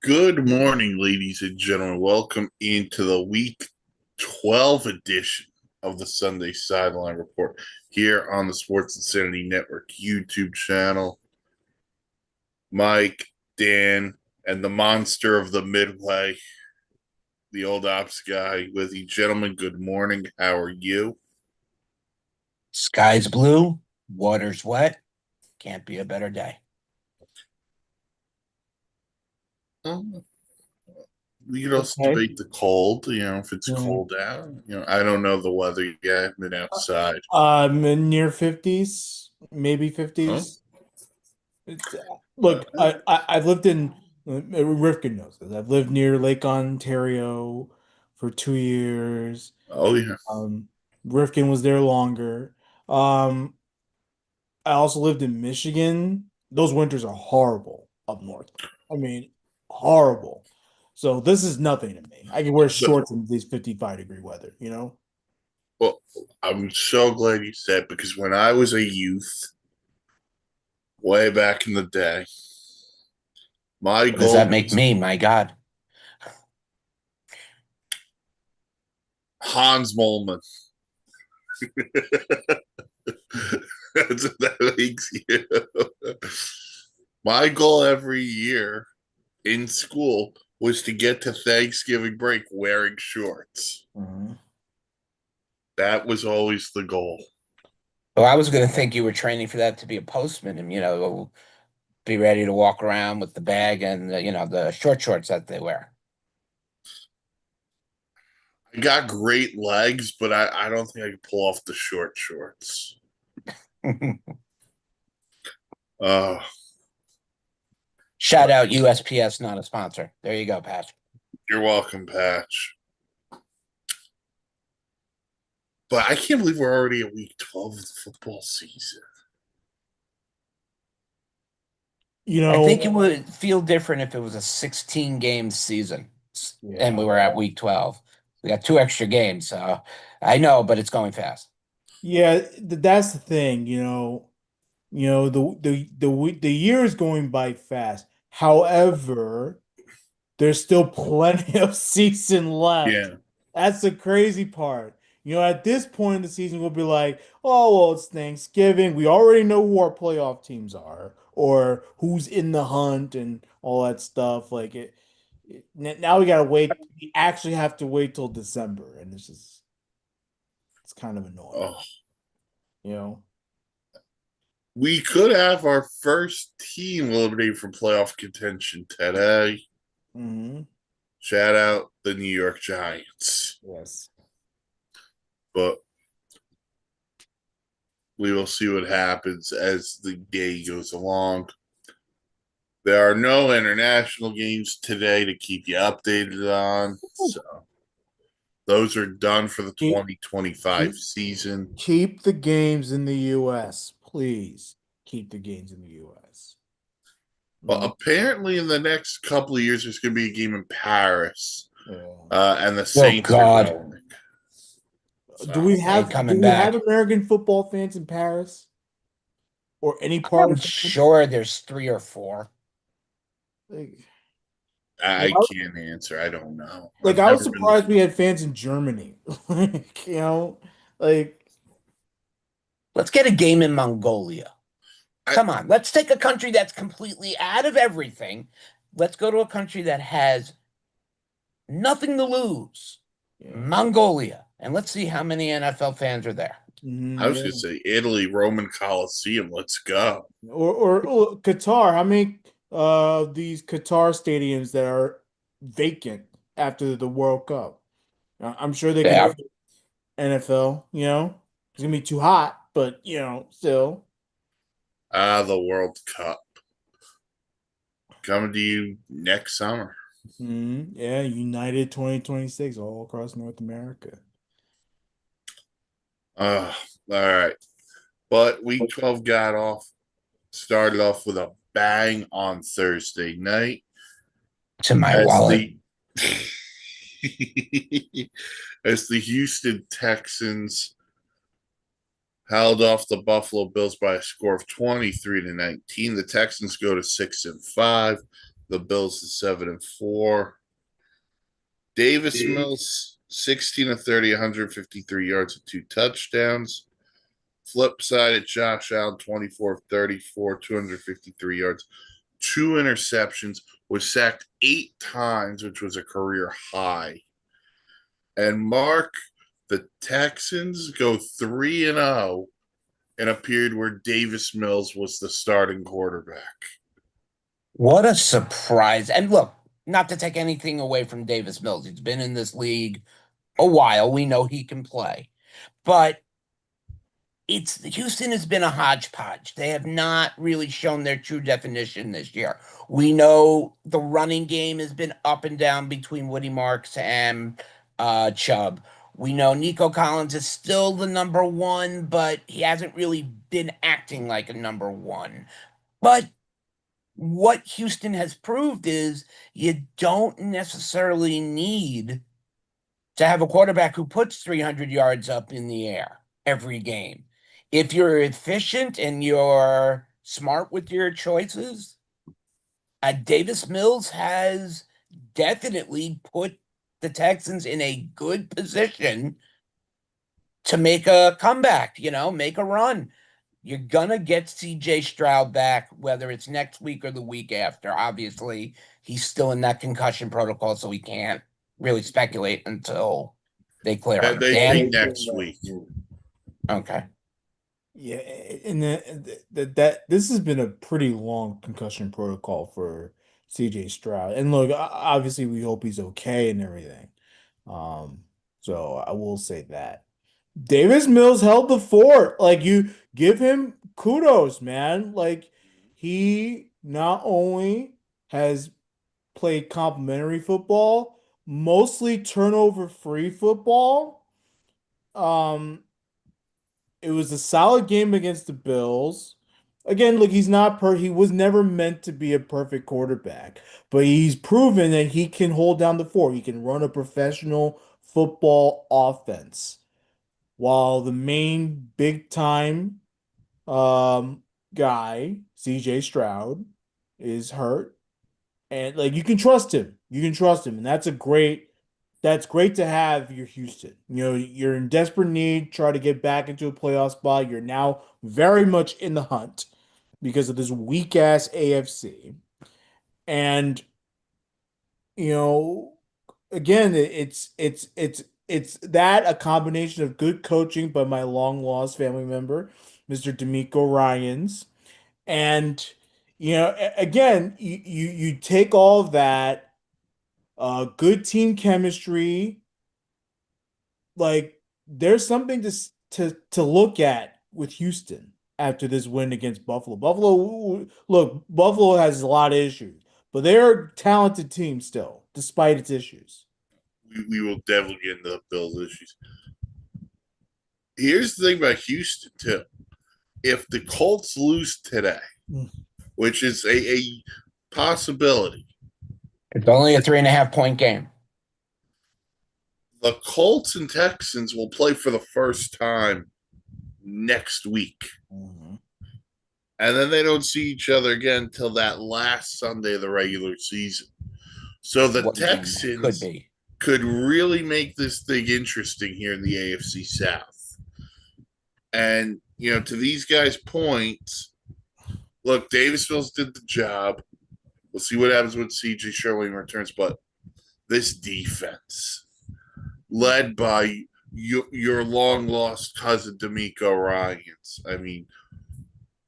Good morning, ladies and gentlemen. Welcome into the Week 12 edition of the Sunday Sideline Report here on the Sports Insanity Network YouTube channel. Mike, Dan, and the monster of the Midway, the old ops guy with you. Gentlemen, good morning. How are you? Sky's blue, water's wet. Can't be a better day. We could also Okay. debate the cold, if it's Yeah. cold out. I don't know the weather yet. I've been outside. Near 50s, maybe 50s. Look, I've lived in Rifkin knows this. I've lived near Lake Ontario for 2 years. Oh, yeah. Rifkin was there longer. Um, I also lived in Michigan. Those winters are horrible up north. I mean, horrible. So this is nothing to me. I can wear shorts in these 55-degree weather, you know? Well, I'm so glad you said because when I was a youth, way back in the day, my What does goal that make was me? My God. Hans Molman. That's what that makes you. My goal every year in school was to get to Thanksgiving break wearing shorts. Mhm. That was always the goal. Well, I was going to think you were training for that to be a postman and, be ready to walk around with the bag and, the short shorts that they wear. I got great legs, but I don't think I could pull off the short shorts. Uh, Shout out USPS, not a sponsor. There you go, Pat. you're welcome, Patch. But I can't believe we're already at week 12 of the football season. I think it would feel different if it was a 16-game season and we were at week 12. We got 2 extra games, so I know, but it's going fast. Yeah, that's the thing, the year is going by fast. However, there's still plenty of season left. Yeah. That's the crazy part. At this point in the season, we'll be like, oh, well, it's Thanksgiving. We already know who our playoff teams are or who's in the hunt and all that stuff. Now we gotta wait. We actually have to wait till December, and it's kind of annoying, Oh, you know. we could have our first team eliminated from playoff contention today. Hmm. Shout out the New York Giants. Yes. But we will see what happens as the day goes along. There are no international games today to keep you updated on. So those are done for the 2025 season. Keep the games in the U.S., please. Keep the games in the U.S. Well, apparently in the next couple of years, there's going to be a game in Paris, Yeah. and the Saints are God. going. So, Do we have coming back. American football fans in Paris or any part I'm of France? sure there's 3 or 4. I can't answer. I don't know. I was surprised we had fans in Germany. Like Let's get a game in Mongolia. Come on, let's take a country that's completely out of everything. Let's go to a country that has nothing to lose. Mongolia. And let's see how many NFL fans are there. I was going to say Italy, Roman Coliseum. Let's go. Or Qatar. How many these Qatar stadiums that are vacant after the World Cup? I'm sure they can fit NFL, It's gonna be too hot, but still. The World Cup. Coming to you next summer. Yeah, United 2026 all across North America. All right. But week 12 started off with a bang on Thursday night. To my wallet. As the Houston Texans held off the Buffalo Bills by a score of 23-19. The Texans go to 6-5. The Bills to 7-4. Davis Mills, 16 of 30, 153 yards and 2 touchdowns. Flip side at Josh Allen, 24 of 34, 253 yards, 2 interceptions, was sacked 8 times, which was a career high. And Mark, the Texans go 3-0 in a period where Davis Mills was the starting quarterback. What a surprise. And look, not to take anything away from Davis Mills. He's been in this league a while. We know he can play. But Houston has been a hodgepodge. They have not really shown their true definition this year. We know the running game has been up and down between Woody Marks and Chubb. We know Nico Collins is still the number one, but he hasn't really been acting like a number one. But what Houston has proved is you don't necessarily need to have a quarterback who puts 300 yards up in the air every game. If you're efficient and you're smart with your choices, Davis Mills has definitely put the Texans in a good position to make a comeback, make a run. You're gonna get CJ Stroud back, whether it's next week or the week after. Obviously, he's still in that concussion protocol, so we can't really speculate until they clear him. They Dan? think next week. Okay. Yeah, and that this has been a pretty long concussion protocol for CJ Stroud. And look, obviously we hope he's okay and everything. So I will say that. Davis Mills held the fort. Like, you give him kudos, man. Like, he not only has played complimentary football, mostly turnover-free football. It was a solid game against the Bills. Again, look, he was never meant to be a perfect quarterback, but he's proven that he can hold down the fort. He can run a professional football offense. While the main big time guy, CJ Stroud, is hurt. And like, you can trust him. You can trust him. And that's great to have your Houston. You're in desperate need, try to get back into a playoff spot. You're now very much in the hunt because of this weak ass AFC. And you know, again, it's that a combination of good coaching by my long lost family member, Mr. D'Amico Ryans. And again, you take all of that, good team chemistry. Like, there's something to look at with Houston after this win against Buffalo. Buffalo has a lot of issues, but they're a talented team still, despite its issues. We will definitely get into the Bills' issues. Here's the thing about Houston, too. If the Colts lose today, which is a possibility, it's only a 3.5-point game. The Colts and Texans will play for the first time next week. Mm-hmm. And then they don't see each other again until that last Sunday of the regular season. So the Texans could really make this thing interesting here in the AFC South. And, to these guys' points, look, Davis Mills did the job. We'll see what happens when CJ Sherling returns. But this defense, led by your long-lost cousin, D'Amico Ryans. I mean,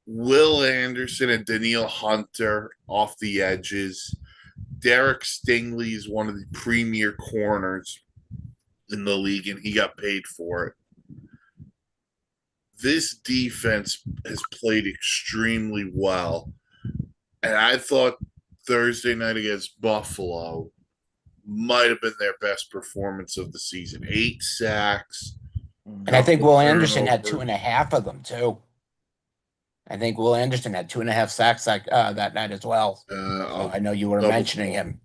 Will Anderson and Danielle Hunter off the edges. Derek Stingley is one of the premier corners in the league, and he got paid for it. This defense has played extremely well. And I thought Thursday night against Buffalo might have been their best performance of the season. 8 sacks. And I think Will Anderson had 2.5 of them, too. I think Will Anderson had 2.5 sacks that night as well. I know you were mentioning him.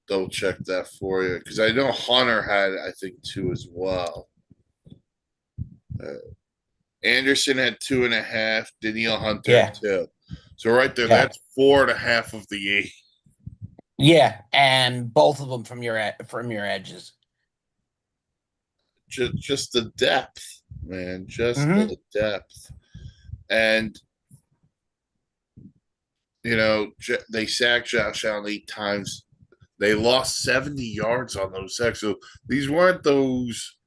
Double check that for you, because I know Hunter had, I think, 2 as well. Anderson had 2.5. Danielle Hunter had 2. So right there, Yeah. that's 4.5 of the 8. Yeah, and both of them from your edges. Just the depth, man. Just Hmm. the depth. And they sacked Josh Allen 8 times. They lost 70 yards on those sacks. So these weren't those,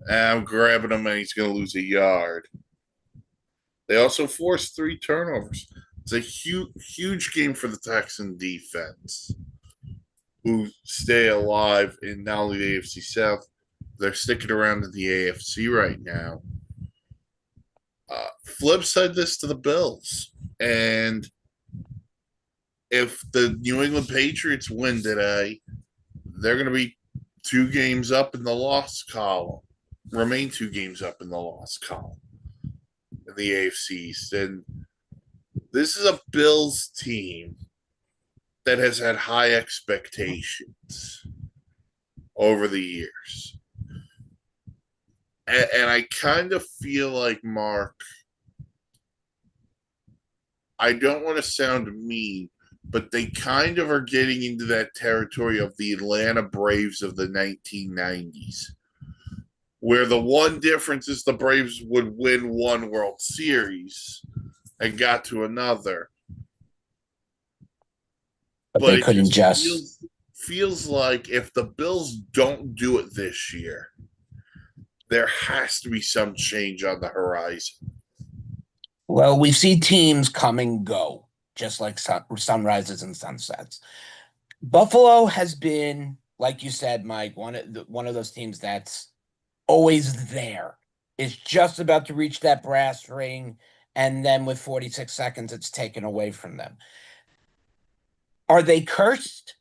I'm grabbing him and he's going to lose a yard. They also forced 3 turnovers. It's a huge game for the Texan defense, who stay alive in not only the AFC South, they're sticking around in the AFC right now. Flip side this to the Bills. And if the New England Patriots win today, they're going to be 2 games up in the loss column, remain 2 games up in the loss column in the AFC East. And this is a Bills team that has had high expectations over the years. And I kind of feel like, Mark, I don't want to sound mean, but they kind of are getting into that territory of the Atlanta Braves of the 1990s, where the one difference is the Braves would win one World Series and got to another. But But they it couldn't just feels like if the Bills don't do it this year, there has to be some change on the horizon. Well, we see teams come and go, just like sunrises and sunsets. Buffalo has been, like you said, Mike, one of those teams that's always there. It's just about to reach that brass ring, and then with 46 seconds, it's taken away from them. Are they cursed?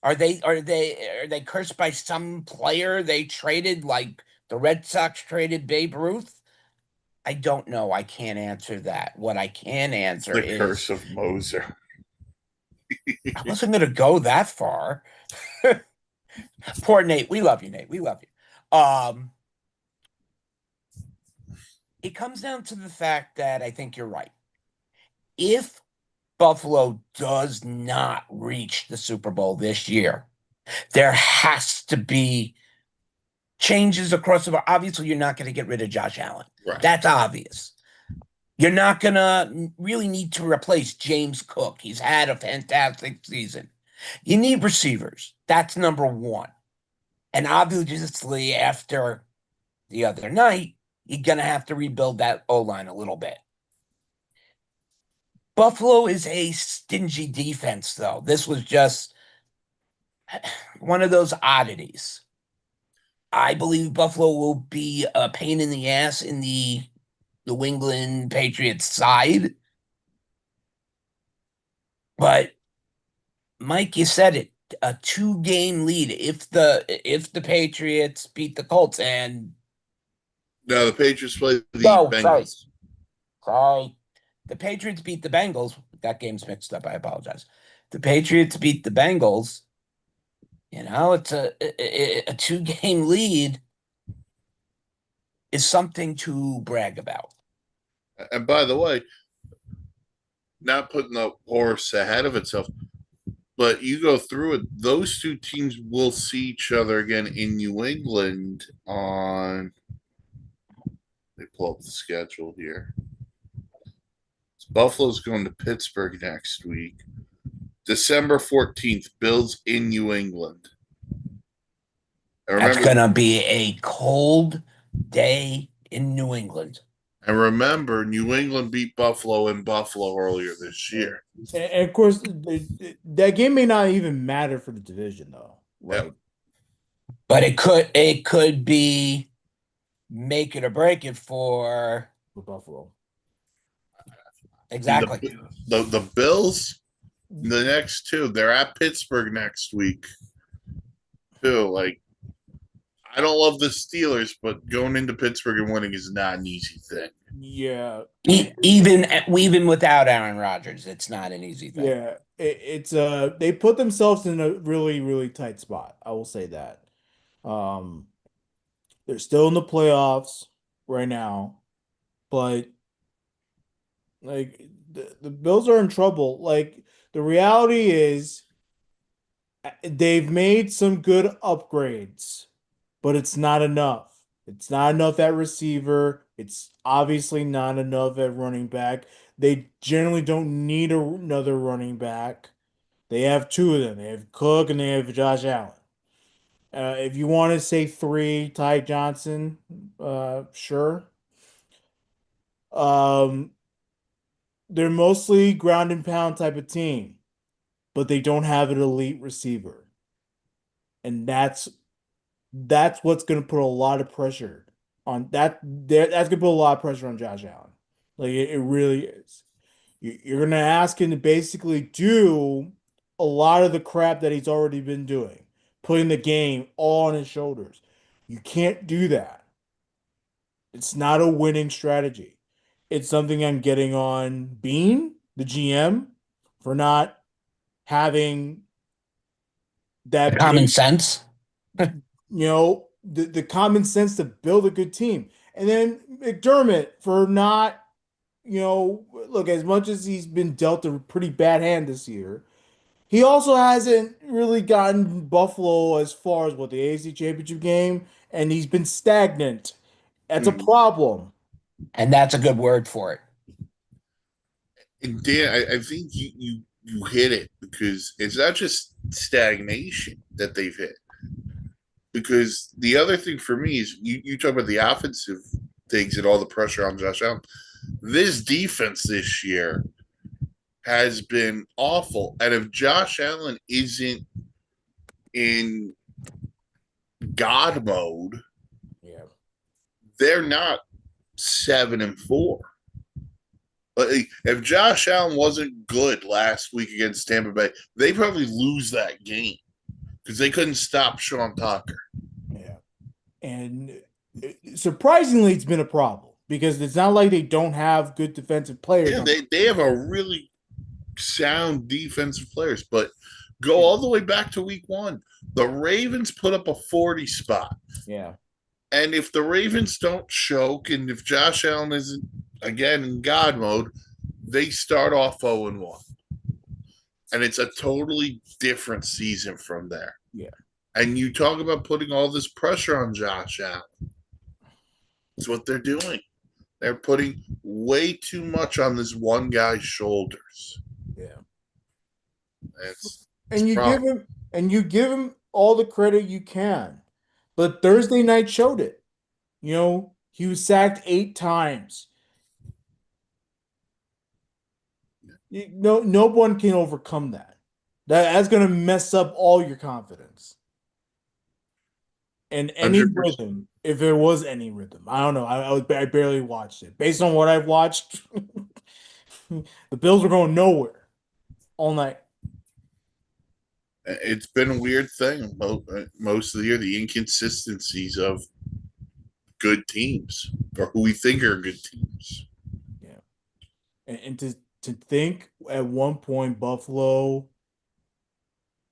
Are they cursed by some player they traded, like the Red Sox traded Babe Ruth? I don't know. I can't answer that. What I can answer The is curse of Moser. I wasn't going to go that far. Poor Nate. We love you, Nate. We love you. It comes down to the fact that I think you're right. If Buffalo does not reach the Super Bowl this year, there has to be changes across the board. Obviously, you're not going to get rid of Josh Allen. Right. That's obvious. You're not going to really need to replace James Cook. He's had a fantastic season. You need receivers. That's number one. And obviously, after the other night, you're going to have to rebuild that O-line a little bit. Buffalo is a stingy defense, though. This was just one of those oddities. I believe Buffalo will be a pain in the ass in the New England Patriots side. But Mike, you said it, a 2-game lead. If the Patriots beat the Colts and No, the Patriots play the no, Bengals. sorry. The Patriots beat the Bengals. That game's mixed up. I apologize. The Patriots beat the Bengals. It's a 2-game lead is something to brag about. And by the way, not putting the horse ahead of itself, but you go through it, those 2 teams will see each other again in New England on. They pull up the schedule here. So Buffalo's going to Pittsburgh next week. December 14th, Bills in New England. That's going to be a cold day in New England. And remember, New England beat Buffalo in Buffalo earlier this year. And of course, that game may not even matter for the division, though. Like, but it could be make it or break it for Buffalo. Exactly. The Bills, the next 2, they're at Pittsburgh next week. Too. Like, I don't love the Steelers, but going into Pittsburgh and winning is not an easy thing. Yeah. Even without Aaron Rodgers, it's not an easy thing. Yeah. It's they put themselves in a really, really tight spot. I will say that. They're still in the playoffs right now, but like the Bills are in trouble. Like the reality is they've made some good upgrades, but it's not enough. It's not enough at receiver. It's obviously not enough at running back. They generally don't need another running back. They have two of them. They have Cook and they have Josh Allen. If you want to say three, Ty Johnson, sure. Um, they're mostly ground and pound type of team, but they don't have an elite receiver. And that's what's going to put a lot of pressure on that. That's going to put a lot of pressure on Josh Allen. Like it really is. You're going to ask him to basically do a lot of the crap that he's already been doing, putting the game all on his shoulders. You can't do that. It's not a winning strategy. It's something I'm getting on Bean, the GM, for not having that Common base, sense. the common sense to build a good team. And then McDermott for not, look, as much as he's been dealt a pretty bad hand this year, he also hasn't really gotten Buffalo as far as what the AFC Championship game, and he's been stagnant. That's a Mm. problem. And that's a good word for it. And Dan, I think you hit it because it's not just stagnation that they've hit. Because the other thing for me is you talk about the offensive things and all the pressure on Josh Allen. This defense this year has been awful. And if Josh Allen isn't in God mode, Yeah. they're not 7-4. But if Josh Allen wasn't good last week against Tampa Bay, they probably lose that game because they couldn't stop Sean Tucker. Yeah. And surprisingly, it's been a problem because it's not like they don't have good defensive players. Yeah, they have a really sound defensive players, but go all the way back to week one. The Ravens put up a 40 spot. Yeah. And if the Ravens don't choke and if Josh Allen isn't again in God mode, they start off 0-1. And it's a totally different season from there. Yeah. And you talk about putting all this pressure on Josh Allen. That's what they're doing. They're putting way too much on this one guy's shoulders. Yeah. And you give him all the credit you can. But Thursday night showed it. He was sacked 8 times. No one can overcome that. That's going to mess up all your confidence. And any 100%. rhythm, if there was any rhythm, I don't know. I barely watched it. Based on what I've watched, the Bills were going nowhere all night. It's been a weird thing most of the year, the inconsistencies of good teams or who we think are good teams. Yeah. And to think at one point Buffalo,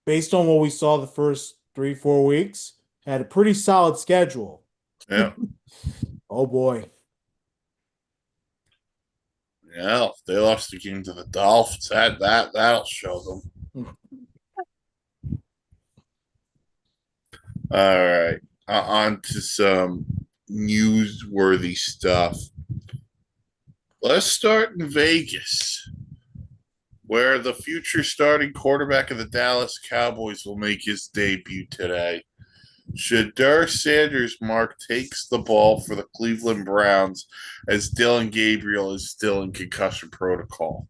based on what we saw the first 3-4 weeks, had a pretty solid schedule. Yeah. Oh boy. Yeah. If they lost the game to the Dolphins, that'll show them. All right. On to some newsworthy stuff. Let's start in Vegas, where the future starting quarterback of the Dallas Cowboys will make his debut today. Shedeur Sanders Mark takes the ball for the Cleveland Browns as Dylan Gabriel is still in concussion protocol.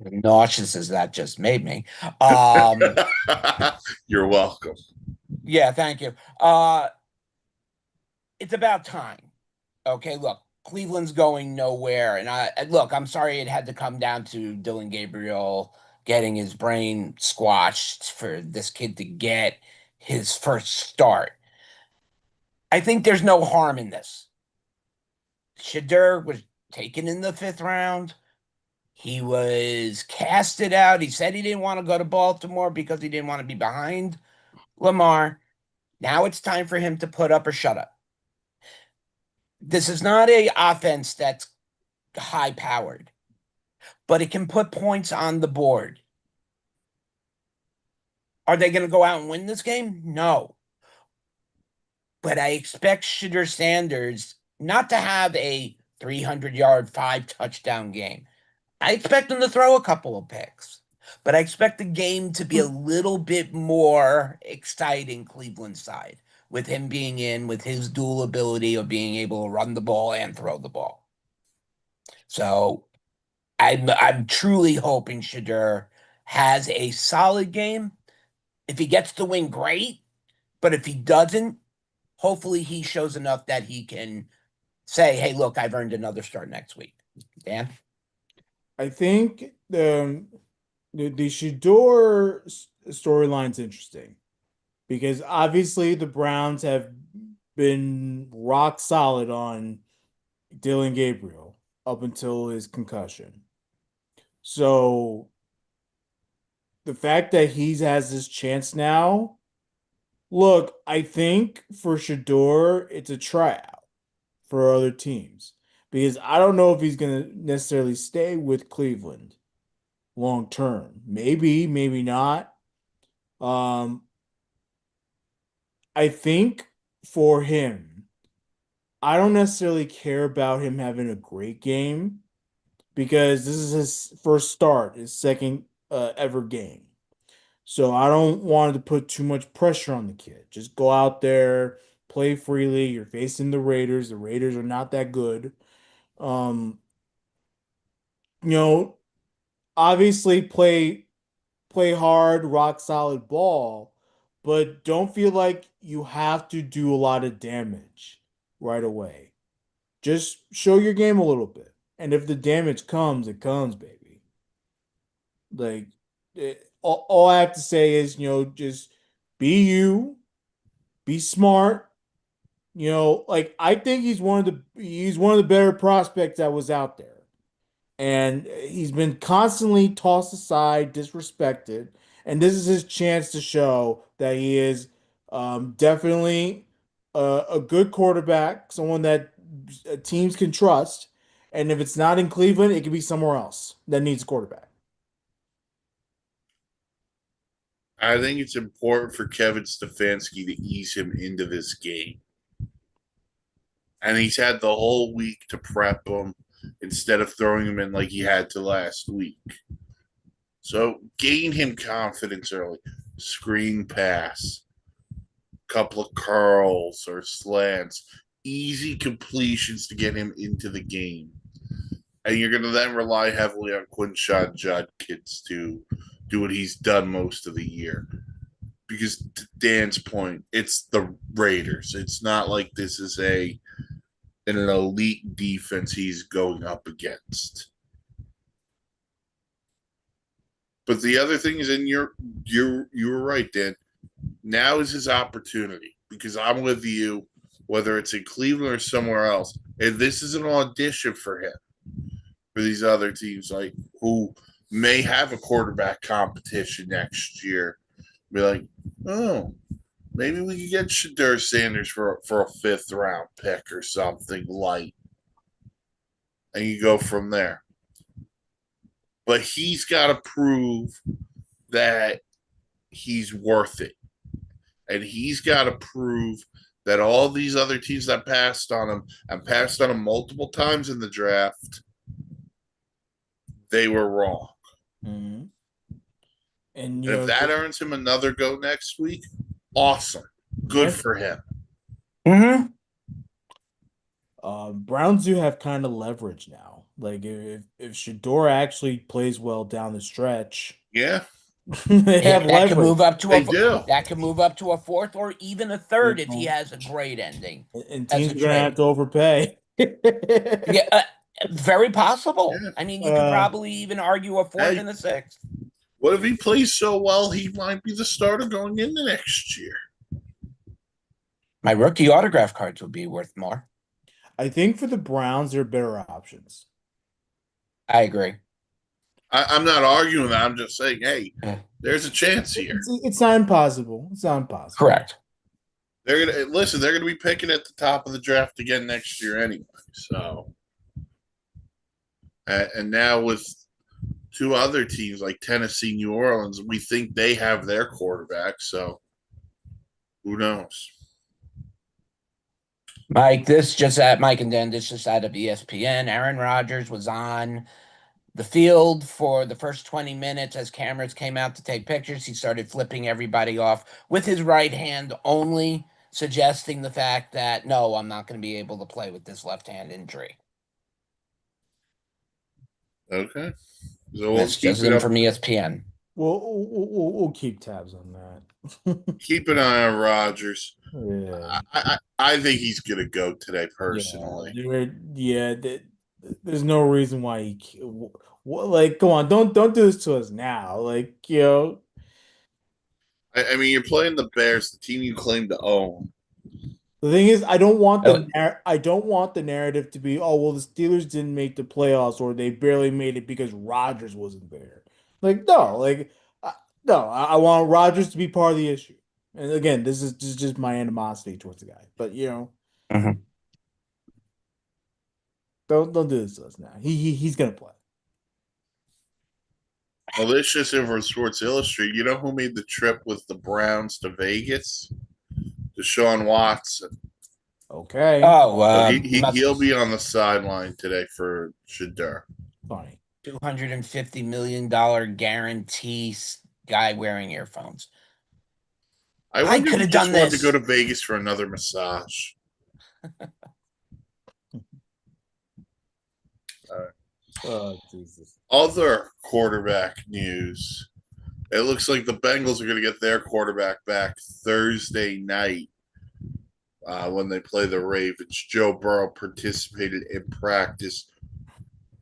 Nauseous as that just made me. You're welcome. Yeah, thank you. It's about time. Okay, look, Cleveland's going nowhere. And I'm sorry it had to come down to Dylan Gabriel getting his brain squashed for this kid to get his first start. I think there's no harm in this. Shedeur was taken in the 5th round. He was casted out. He said he didn't want to go to Baltimore because he didn't want to be behind Lamar. Now it's time for him to put up or shut up. This is not an offense that's high powered. but it can put points on the board. Are they going to go out and win this game? No. But I expect Shedeur Sanders not to have a 300-yard, 5-touchdown game. I expect him to throw a couple of picks, but I expect the game to be a little bit more exciting Cleveland side with him being in, with his dual ability of being able to run the ball and throw the ball. So I'm truly hoping Shedeur has a solid game. If he gets to win, great. But if he doesn't, hopefully he shows enough that he can say, hey, look, I've earned another start next week. Dan? I think the Shador storyline's interesting because obviously the Browns have been rock solid on Dylan Gabriel up until his concussion. So the fact that he has this chance now, look, I think for Shador, it's a tryout for other teams because I don't know if he's going to necessarily stay with Cleveland long term. Maybe, maybe not. Um, I think for him, I don't necessarily care about him having a great game because this is his first start, his second ever game. So I don't want to put too much pressure on the kid. Just go out there, play freely. You're facing the Raiders. The Raiders are not that good. Um, you know, obviously play hard, rock solid ball, but don't feel like you have to do a lot of damage right away. Just show your game a little bit. And if the damage comes, it comes, baby. Like all I have to say is, just be you, be smart. Like I think he's one of the better prospects that was out there. And he's been constantly tossed aside, disrespected, and this is his chance to show that he is definitely a good quarterback, someone that teams can trust. And if it's not in Cleveland, it could be somewhere else that needs a quarterback. I think it's important for Kevin Stefanski to ease him into this game. And he's had the whole week to prep him instead of throwing him in like he had to last week. So gain him confidence early. Screen pass, couple of curls or slants, easy completions to get him into the game. And you're going to then rely heavily on Quinshon Judkins to do what he's done most of the year. Because to Dan's point, it's the Raiders. It's not like this is an elite defense he's going up against. But the other thing is, and you were right, Dan. Now is his opportunity because I'm with you, whether it's in Cleveland or somewhere else. And this is an audition for him, for these other teams, like who may have a quarterback competition next year. Be like, oh, maybe we could get Shedeur Sanders for a 5th-round pick or something light, and you go from there. But he's got to prove that he's worth it. And he's got to prove that all these other teams that passed on him and passed on him multiple times in the draft, they were wrong. Mm-hmm. And if that earns him another go next week, awesome. Good for him. Mm-hmm. Browns do have kind of leverage now. Like if Shador actually plays well down the stretch, yeah, they have that leverage. Could move up to that could move up to a 4th or even a 3rd if he has a great ending. And teams are going to have to overpay. Yeah, very possible. Yeah. I mean, you could probably even argue a 4th and a 6th. What if he plays so well, he might be the starter going into next year? My rookie autograph cards would be worth more. I think for the Browns, there are better options. I agree. I'm not arguing that. I'm just saying, hey, there's a chance here. It's not impossible. It's not impossible. Correct. They're gonna be picking at the top of the draft again next year anyway. So, and now with two other teams like Tennessee, New Orleans, we think they have their quarterback. So who knows? Mike and Dan, this just out of ESPN. Aaron Rodgers was on the field for the first 20 minutes as cameras came out to take pictures. He started flipping everybody off with his right hand only, suggesting the fact that, no, I'm not going to be able to play with this left hand injury. Okay. So we'll That's keep just it in up. from ESPN. We'll keep tabs on that. Keep an eye on Rodgers. Yeah. I think he's going to go today, Yeah, personally. there's no reason why like, come on, don't do this to us now. Like, I mean, you're playing the Bears, the team you claim to own. the thing is, Oh, I don't want the narrative to be, oh well, the Steelers didn't make the playoffs or they barely made it because Rodgers wasn't there. Like, no, no, I want Rodgers to be part of the issue. And again, this is just my animosity towards the guy. But mhm. don't do this to us now. He's gonna play. Well, this just in from Sports Illustrated. You know who made the trip with the Browns to Vegas? Deshaun Watson. Okay, Oh, So he'll be on the sideline today for Shadur. funny. $250 million guarantee guy wearing earphones. I I wonder could if he have just done wanted to this. go to Vegas for another massage. Oh Jesus. Other quarterback news. It looks like the Bengals are going to get their quarterback back Thursday night when they play the Ravens. Joe Burrow participated in practice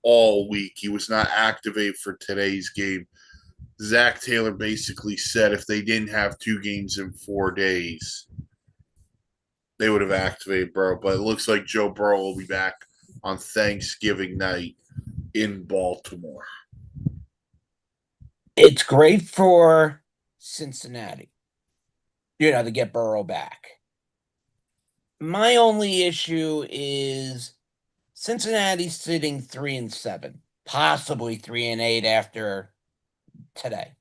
all week. He was not activated for today's game. Zach Taylor basically said if they didn't have 2 games in 4 days, they would have activated Burrow. But it looks like Joe Burrow will be back on Thanksgiving night in Baltimore. It's great for Cincinnati, to get Burrow back. My only issue is Cincinnati's sitting 3-7, possibly 3-8 after today.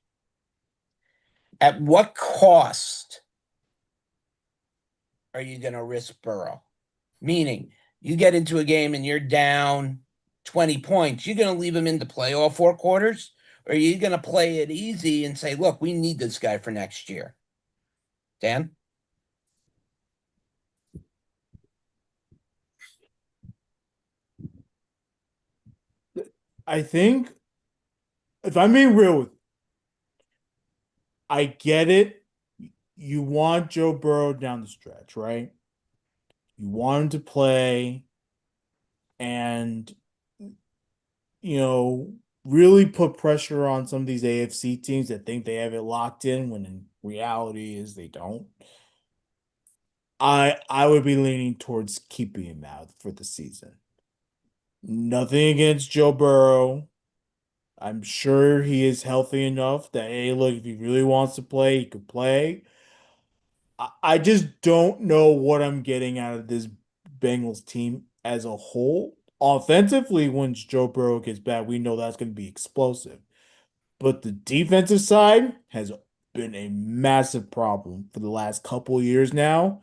At what cost are you going to risk Burrow? Meaning, you get into a game and you're down 20 points, you're going to leave him in to play all 4 quarters? Or are you going to play it easy and say, look, we need this guy for next year? Dan? I think if I'm being real with you, I get it. You want Joe Burrow down the stretch, right? You want him to play and really put pressure on some of these AFC teams that think they have it locked in when in reality is they don't. I would be leaning towards keeping him out for the season. Nothing against Joe Burrow. I'm sure he is healthy enough that, hey, look, if he really wants to play, he could play. I just don't know what I'm getting out of this Bengals team as a whole. Offensively, once Joe Burrow gets back, we know that's going to be explosive. But the defensive side has been a massive problem for the last couple of years now.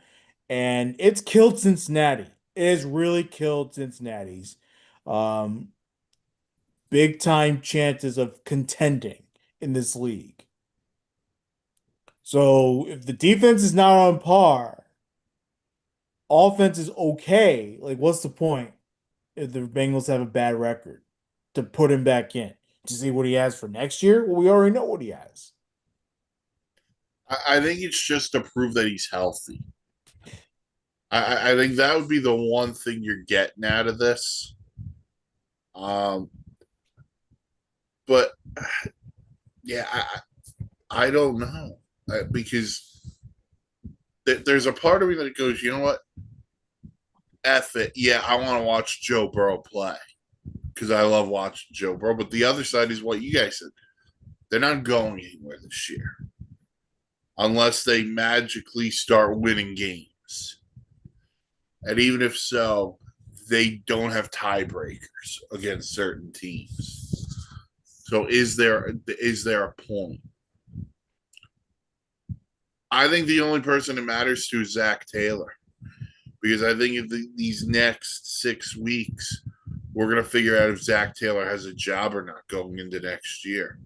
And it's killed Cincinnati. It has really killed Cincinnati's big time chances of contending in this league. So if the defense is not on par, offense is okay. Like, what's the point if the Bengals have a bad record to put him back in to see what he has for next year? Well, we already know what he has. I think it's just to prove that he's healthy. I think that would be the one thing you're getting out of this. But yeah, I don't know because there's a part of me that goes, you know what? F it. Yeah, I want to watch Joe Burrow play because I love watching Joe Burrow. But the other side is what you guys said. They're not going anywhere this year unless they magically start winning games. And even if so, they don't have tiebreakers against certain teams. So is there a point? I think the only person that matters to is Zach Taylor, because I think if these next 6 weeks we're gonna figure out if Zach Taylor has a job or not going into next year.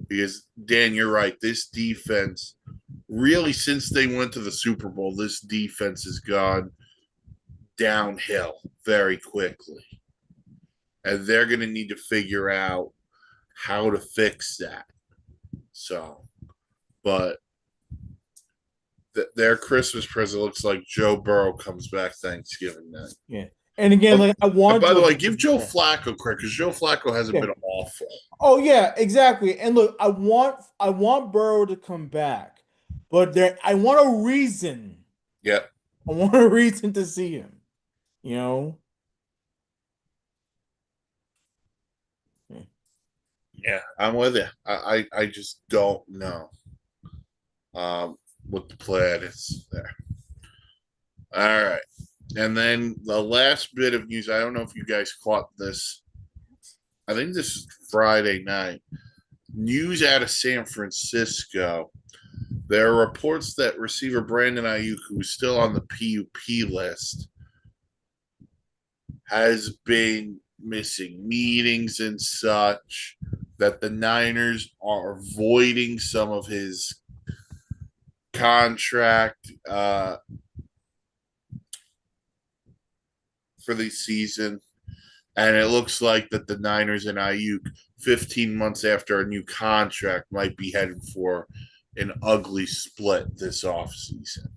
Because Dan, you're right. This defense, really, since they went to the Super Bowl, this defense has gone downhill very quickly, and they're going to need to figure out how to fix that. So, but their Christmas present looks like Joe Burrow comes back Thanksgiving night. Yeah. And again, like I want. By the way, give Joe Flacco credit because Joe Flacco hasn't been awful. Oh yeah, exactly. And look, I want Burrow to come back, but I want a reason. Yeah. I want a reason to see him. You know. Yeah, I'm with you. I just don't know what the plan is there. All right. And then the last bit of news, I don't know if you guys caught this. I think this is Friday night. News out of San Francisco. There are reports that receiver Brandon Ayuk, who is still on the PUP list, has been missing meetings and such, that the Niners are voiding some of his contract for the season. And it looks like that the Niners and Ayuk, 15 months after a new contract, might be headed for an ugly split this offseason.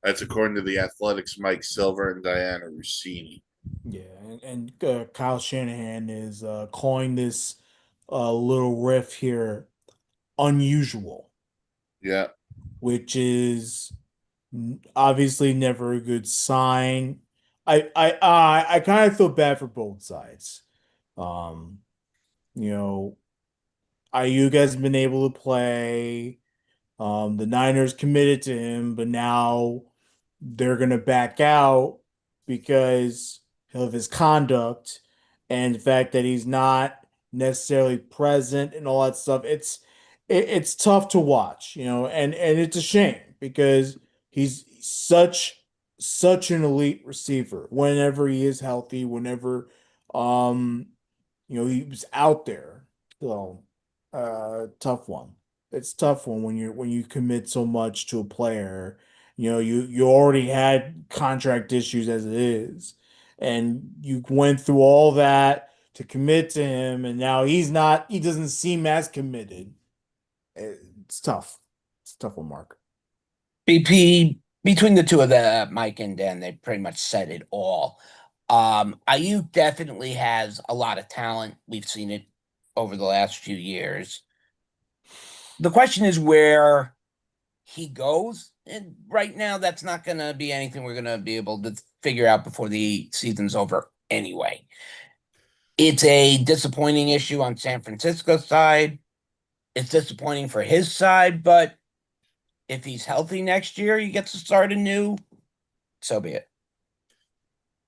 That's according to the Athletics' Mike Silver and Diana Rossini. Yeah, and Kyle Shanahan is calling this little riff here unusual. Yeah. Which is obviously never a good sign. I kind of feel bad for both sides. Um, you know, Ayuk has been able to play. The Niners committed to him, but now they're gonna back out because of his conduct and the fact that he's not necessarily present and all that stuff. It's tough to watch, and it's a shame because he's such an elite receiver whenever he is healthy, whenever um he was out there. So tough one. It's tough one when you commit so much to a player. You already had contract issues as it is, and you went through all that to commit to him, and now he doesn't seem as committed. It's tough. It's a tough one, Mark. BP between the two of the Mike and Dan, they pretty much said it all. Ayuk definitely has a lot of talent. We've seen it over the last few years. The question is where he goes, and right now that's not going to be anything we're going to be able to figure out before the season's over anyway. It's a disappointing issue on San Francisco's side. It's disappointing for his side, but if he's healthy next year, he gets to start anew, so be it.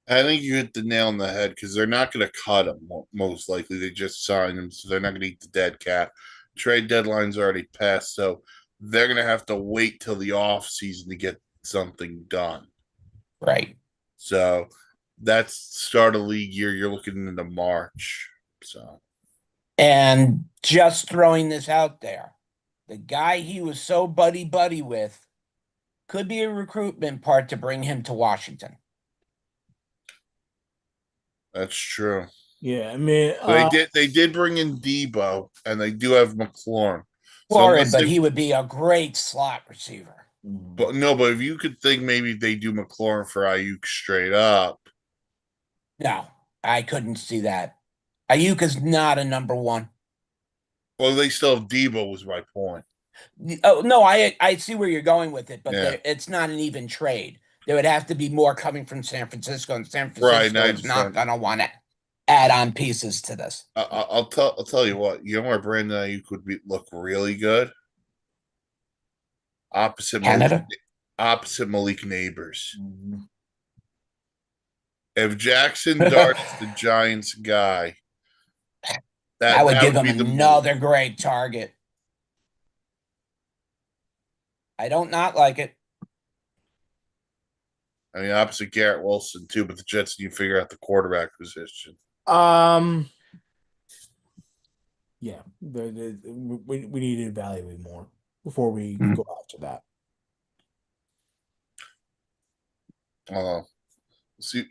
I think you hit the nail on the head because they're not going to cut him, most likely. They just signed him, so they're not going to eat the dead cat. Trade deadline's already passed, so they're going to have to wait till the off season to get something done. Right. So that's start of league year. You're looking into March. So, and just throwing this out there, the guy he was so buddy with could be a recruitment part to bring him to Washington. that's true. Yeah, I mean, they did bring in Debo, and they do have McLaurin. But he would be a great slot receiver. But if you could think maybe they do McLaurin for Ayuk straight up. No, I couldn't see that. Ayuk is not a number one. Well, they still have Debo, was my point. Oh, no, I see where you're going with it, but Yeah. It's not an even trade. There would have to be more coming from San Francisco, and San Francisco is not going to want to add on pieces to this. I'll tell you what. You know where Brandon Ayuk would look really good? Opposite Canada? Malik Neighbors. Mm-hmm. If Jackson Dart's the Giants guy, That would That give would him be the another move. great target. I don't not like it. I mean, opposite Garrett Wilson too, but the Jets need to figure out the quarterback position. Um, yeah, we need to evaluate more before we Hmm. go after that. Uh, see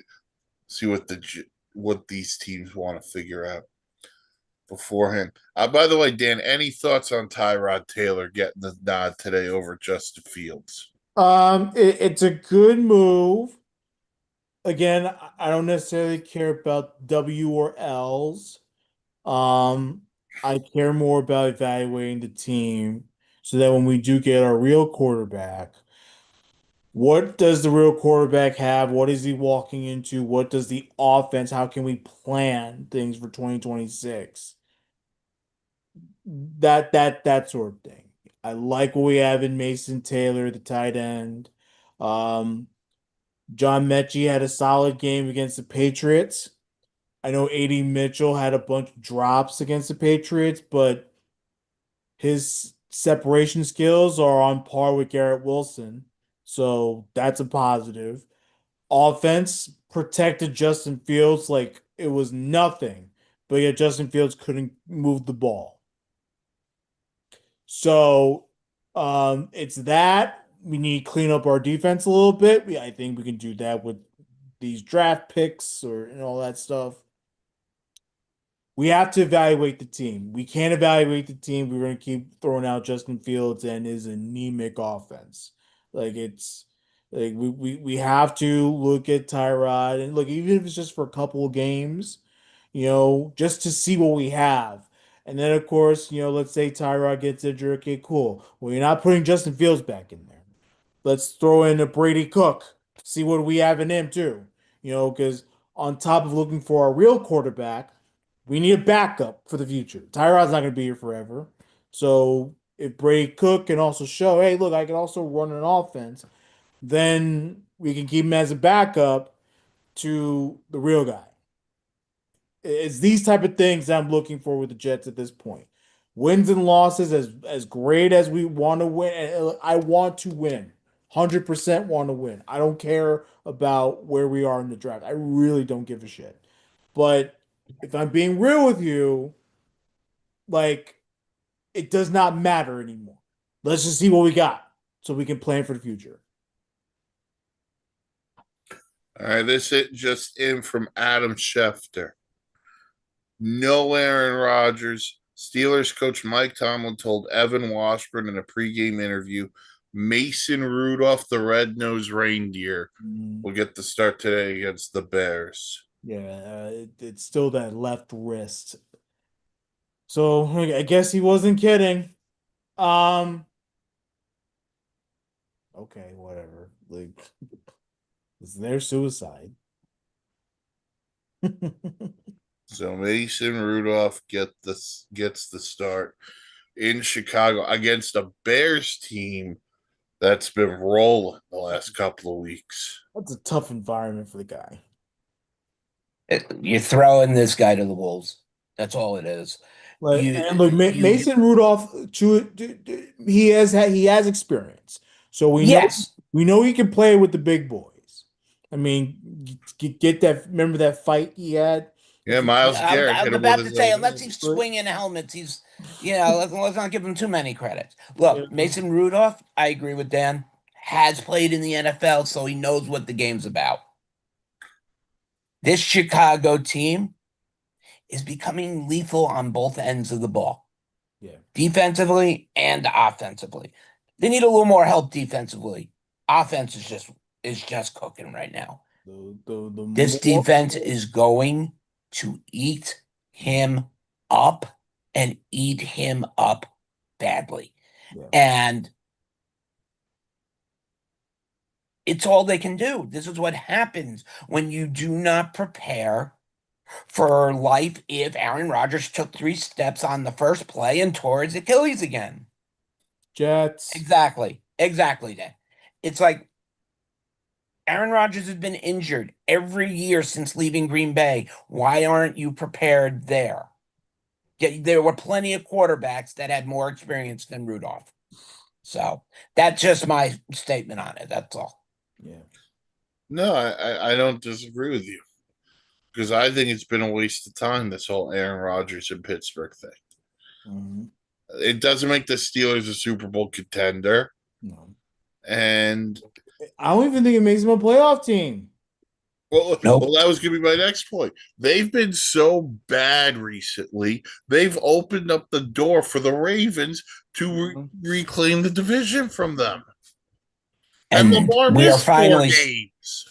what these teams want to figure out beforehand. By the way, Dan, any thoughts on Tyrod Taylor getting the nod today over Justin Fields? It's a good move. Again, I don't necessarily care about W or L's. Um, I care more about evaluating the team so that when we do get our real quarterback, what does the real quarterback have? What is he walking into? What does the offense, how can we plan things for 2026? That sort of thing. I like what we have in Mason Taylor, the tight end. Um, John Mechie had a solid game against the Patriots. I know AD Mitchell had a bunch of drops against the Patriots, but his separation skills are on par with Garrett Wilson. So that's a positive. Offense protected Justin Fields like it was nothing, but yet Justin Fields couldn't move the ball. So it's that we need to clean up our defense a little bit. I think we can do that with these draft picks or and all that stuff. We have to evaluate the team. We can't evaluate the team. We're going to keep throwing out Justin Fields and his anemic offense. Like it's like we have to look at Tyrod and look, even if it's just for a couple of games, just to see what we have. And then of course, let's say Tyrod gets injured. Okay, cool. Well, you're not putting Justin Fields back in there. Let's throw in a Brady Cook. See what we have in him too. Because on top of looking for a real quarterback, we need a backup for the future. Tyrod's not going to be here forever. So if Brady Cook can also show, hey, look, I can also run an offense, then we can keep him as a backup to the real guy. It's these type of things that I'm looking for with the Jets at this point. Wins and losses, as great as we want to win, I want to win. 100% want to win. I don't care about where we are in the draft. I really don't give a shit. But if I'm being real with you, like it does not matter anymore. Let's just see what we got so we can plan for the future. All right, this it just in from Adam Schefter. No Aaron Rodgers. Steelers coach Mike Tomlin told Evan Washburn in a pregame interview Mason Rudolph, the red-nosed reindeer, will get the start today against the Bears. Yeah, it's still that left wrist. So I guess he wasn't kidding. Um, okay, whatever. Like, it's their suicide. So Mason Rudolph gets the start in Chicago against a Bears team that's been rolling the last couple of weeks. That's a tough environment for the guy. You're throwing this guy to the wolves. That's all it is. Like, You and look, you Mason Rudolph, he has experience, so yes. we know he can play with the big boys. I mean, get that. Remember that fight he had a Yeah, few Miles Garrett I was hit him with about to his say, own. unless he's foot. swinging helmets, let's not give him too many credits. Yeah. Look, Mason Rudolph, I agree with Dan, has played in the NFL, so he knows what the game's about. This Chicago team is becoming lethal on both ends of the ball, Yeah. defensively and offensively. They need a little more help defensively. Offense is just cooking right now. The This more defense is going to eat him up and eat him up badly. yeah. And it's all they can do. This is what happens when you do not prepare for life if Aaron Rodgers took 3 steps on the first play and tore his Achilles again. Jets. Exactly. Exactly that. It's like Aaron Rodgers has been injured every year since leaving Green Bay. Why aren't you prepared there? There were plenty of quarterbacks that had more experience than Rudolph. So that's just my statement on it. That's all. Yeah. No, I don't disagree with you because I think it's been a waste of time, this whole Aaron Rodgers and Pittsburgh thing. Mhm. It doesn't make the Steelers a Super Bowl contender. No. And I don't even think it makes them a playoff team. Nope. that was going to be my next point. They've been so bad recently. They've opened up the door for the Ravens to reclaim the division from them. And And Lamar we are missed 4 finally games.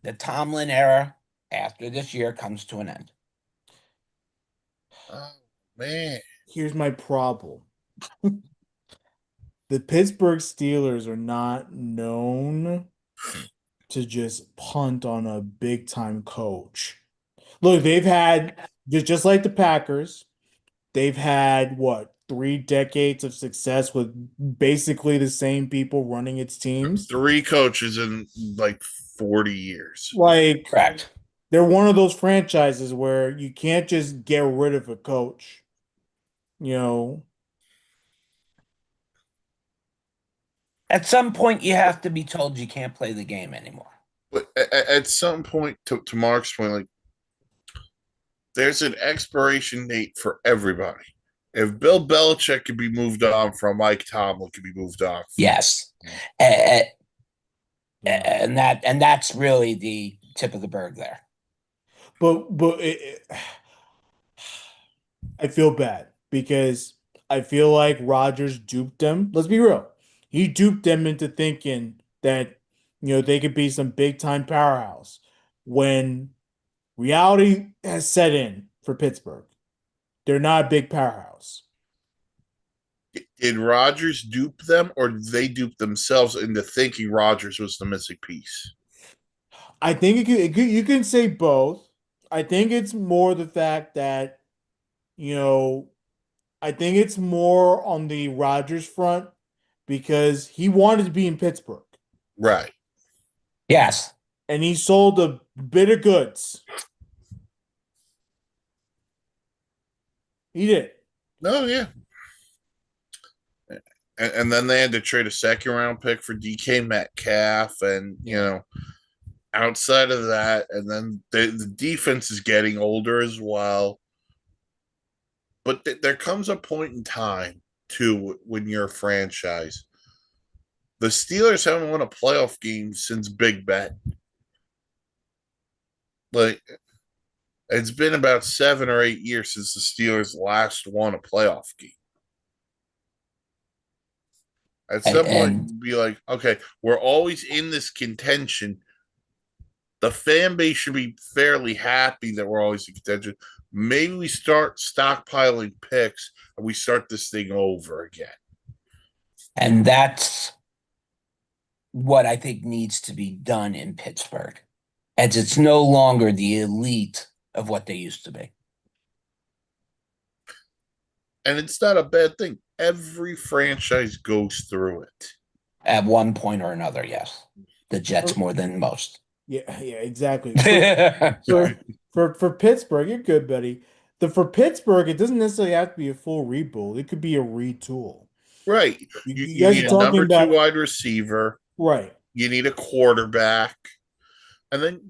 the Tomlin era after this year comes to an end. Oh, man. Here's my problem. The Pittsburgh Steelers are not known to just punt on a big time coach. Look, they've had just like the Packers, they've had what, 3 decades of success with basically the same people running its teams. 3 coaches in like 40 years. Like Correct. they're one of those franchises where you can't just get rid of a coach. You know, At some point, you have to be told you can't play the game anymore. But at some point, to Mark's point, like there's an expiration date for everybody. If Bill Belichick can be moved on from, Mike Tomlin can be moved on from. Yes. And that's really the tip of the berg there. but I feel bad because I feel like Rodgers duped them. Let's be real. He duped them into thinking that, they could be some big time powerhouse when reality has set in for Pittsburgh. They're not a big powerhouse. Did Rodgers dupe them, or did they dupe themselves into thinking Rodgers was the missing piece? I think you can say both. I think it's more the fact that, you know, I think it's more on the Rodgers front because he wanted to be in Pittsburgh Right. Yes. and he sold a bit of goods. He did. No, yeah. And then they had to trade a 2nd-round pick for DK Metcalf, and outside of that, and then the defense is getting older as well. But there comes a point in time too when you're a franchise. The Steelers haven't won a playoff game since Big Ben. Like it's been about 7 or 8 years since the Steelers last won a playoff game. At some point, be like, okay, we're always in this contention. The fan base should be fairly happy that we're always in contention. Maybe we start stockpiling picks and we start this thing over again. And that's what I think needs to be done in Pittsburgh, as it's no longer the elite of what they used to be. And it's not a bad thing. Every franchise goes through it. At one point or another, yes. The Jets more than most. Yeah, exactly. For Pittsburgh, you're good, buddy. For Pittsburgh, it doesn't necessarily have to be a full rebuild. It could be a retool. Right. You You guys need are a talking number about 2 wide receiver. right. You need a quarterback. And then,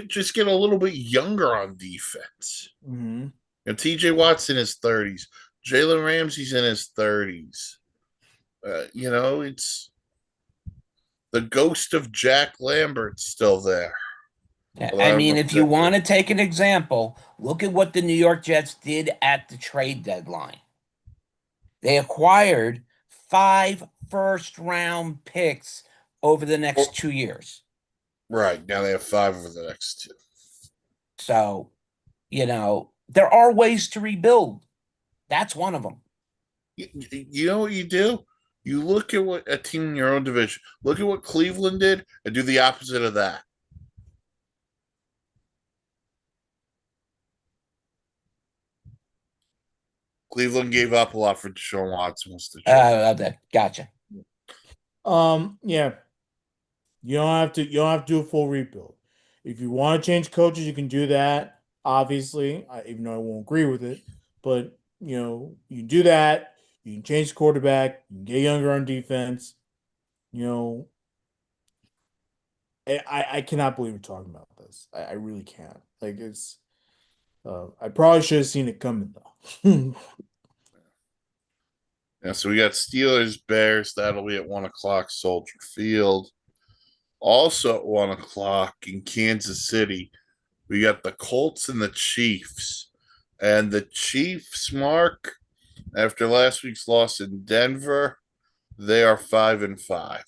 just get a little bit younger on defense. Mm-hmm. TJ Watt's in his 30s. Jalen Ramsey's in his 30s. It's the ghost of Jack Lambert's still there. I mean, if you want to take an example, look at what the New York Jets did at the trade deadline. They acquired 5 first-round picks over the next 2 years. Right. Now they have 5 over the next 2. So, there are ways to rebuild. That's one of them. You know what you do? You look at what a team in your own division, look at what Cleveland did, and do the opposite of that. Cleveland gave up a lot for Deshaun Watson. Gotcha. Yeah. You don't have to do a full rebuild. If you want to change coaches, you can do that. Obviously, even though I won't agree with it, but you can do that. You can change the quarterback. You can get younger on defense. You know, I cannot believe we're talking about this. I really can't. Like it's. I probably should have seen it coming though. Yeah, so we got Steelers, Bears. That'll be at 1 o'clock, Soldier Field. Also at 1 o'clock in Kansas City, we got the Colts and the Chiefs. And the Chiefs, Mark, after last week's loss in Denver, they are 5-5.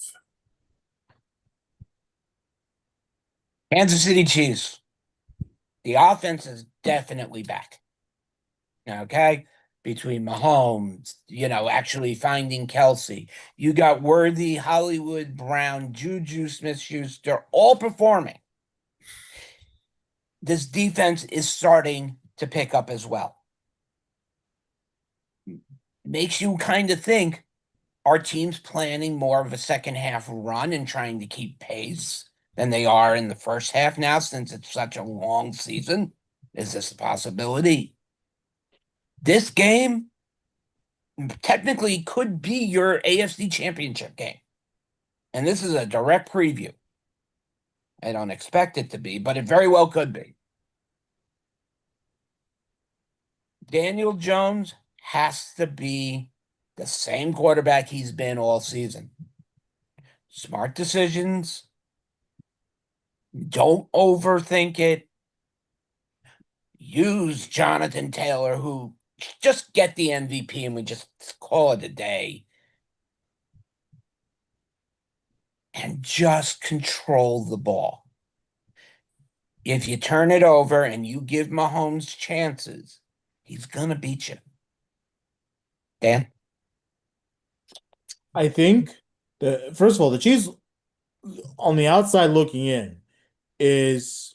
Kansas City Chiefs. The offense is definitely back. Okay. Between Mahomes, actually finding Kelsey. You got Worthy, Hollywood Brown, Juju Smith-Schuster, all performing. This defense is starting to pick up as well. Makes you kind of think, our team's planning more of a second half run and trying to keep pace than they are in the first half now, since it's such a long season. Is this a possibility? This game technically could be your AFC Championship game. And this is a direct preview. I don't expect it to be, but it very well could be. Daniel Jones has to be the same quarterback he's been all season. Smart decisions. Don't overthink it. Use Jonathan Taylor, who just get the MVP and we just call it a day. And just control the ball. If you turn it over and you give Mahomes chances, he's going to beat you. Dan? I think first of all, the Chiefs on the outside looking in is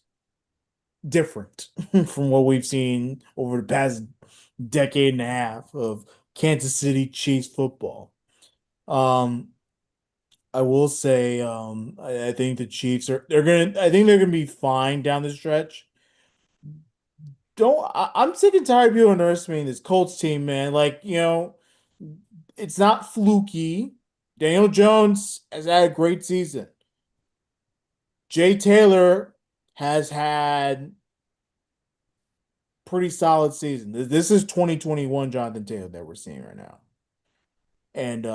different from what we've seen over the past decade and a half of Kansas City Chiefs football. I will say, I think the Chiefs I think they're gonna be fine down the stretch. I'm sick and tired of people underestimating this Colts team, man. Like, it's not fluky. Daniel Jones has had a great season. Jay Taylor has had pretty solid season. This is 2021 Jonathan Taylor that we're seeing right now. And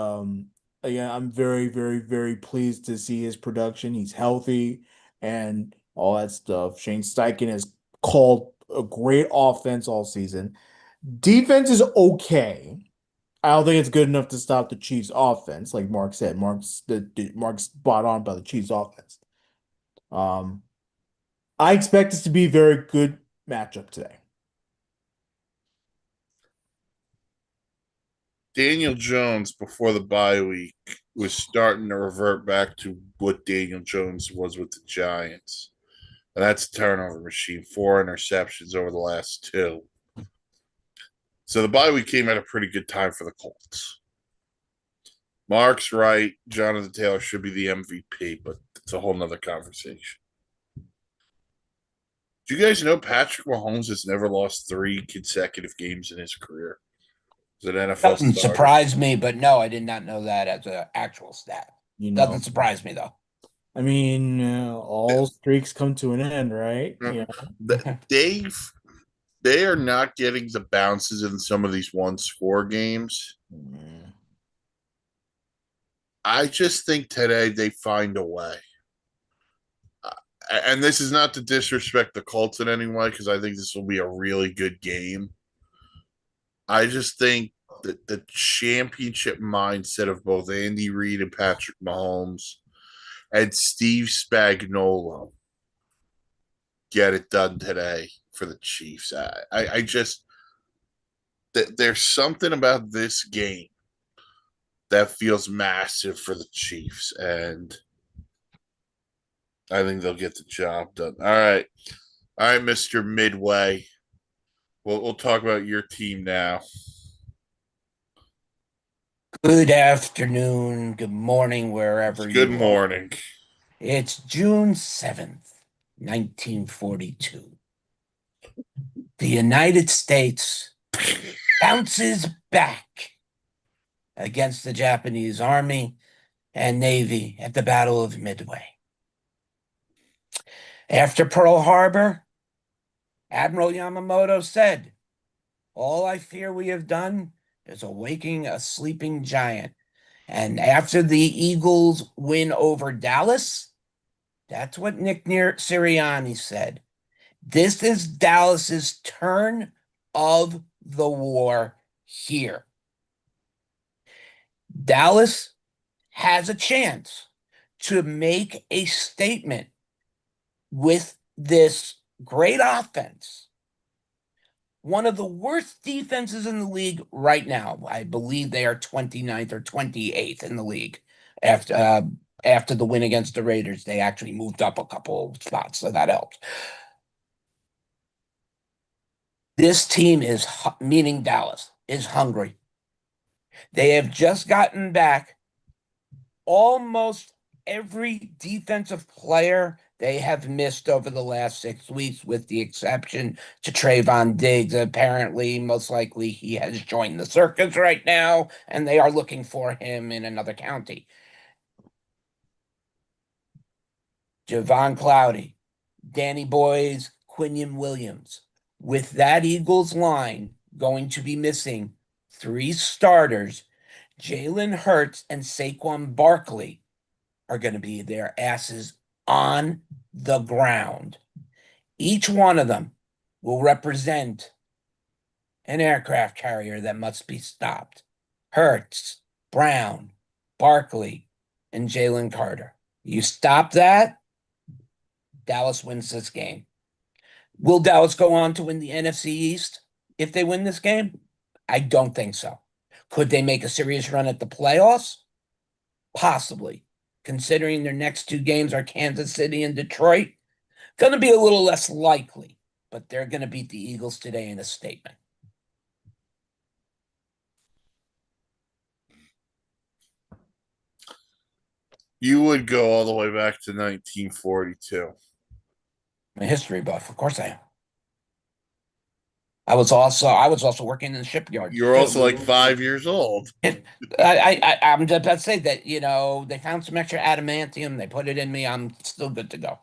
again, I'm very, very, very pleased to see his production. He's healthy and all that stuff. Shane Steichen has called a great offense all season. Defense is okay. I don't think it's good enough to stop the Chiefs offense, like Mark said. Mark's spot on about the Chiefs offense. I expect this to be a very good matchup today. Daniel Jones, before the bye week, was starting to revert back to what Daniel Jones was with the Giants. And that's a turnover machine. 4 interceptions over the last 2. So the bye week came at a pretty good time for the Colts. Mark's right. Jonathan Taylor should be the MVP, but it's a whole nother conversation. Do you guys know Patrick Mahomes has never lost 3 consecutive games in his career? Is it NFL Doesn't starter? surprise me, but no, I did not know that as an actual stat. Doesn't surprise me, though. I mean, all streaks come to an end, right? Yeah. They are not getting the bounces in some of these one-score games. I just think today they find a way. And this is not to disrespect the Colts in any way, because I think this will be a really good game. I just think that the championship mindset of both Andy Reid and Patrick Mahomes and Steve Spagnuolo get it done today for the Chiefs. I just there's something about this game that feels massive for the Chiefs, and I think they'll get the job done. All right, Mr. Midway. We'll talk about your team now. Good afternoon, good morning, wherever you are. Good morning. It's June 7th, 1942. The United States bounces back against the Japanese Army and Navy at the Battle of Midway. After Pearl Harbor, Admiral Yamamoto said, "All I fear we have done is awaking a sleeping giant." And after the Eagles win over Dallas, that's what Nick Sirianni said. This is Dallas's turn of the war here. Dallas has a chance to make a statement with this great offense. One of the worst defenses in the league right now. I believe they are 29th or 28th in the league. After the win against the Raiders, they actually moved up a couple spots, so that helps. This team is, meaning Dallas, is hungry. They have just gotten back almost every defensive player they have missed over the last 6 weeks, with the exception to Trayvon Diggs. Apparently, most likely, he has joined the circus right now, and they are looking for him in another county. Javon Cloudy, Danny Boyes, Quinion Williams. With that Eagles line going to be missing 3 starters, Jalen Hurts and Saquon Barkley are going to be their asses on the ground. Each one of them will represent an aircraft carrier that must be stopped. Hurts, Brown, Barkley, and Jalen Carter. You stop that, Dallas wins this game. Will Dallas go on to win the NFC East if they win this game? I don't think so. Could they make a serious run at the playoffs? Possibly. Considering their next 2 games are Kansas City and Detroit, going to be a little less likely, but they're going to beat the Eagles today in a statement. You would go all the way back to 1942. I'm a history buff, of course I am. I was also working in the shipyard. You're also like 5 years old. I'm just about to say that, they found some extra adamantium, they put it in me, I'm still good to go.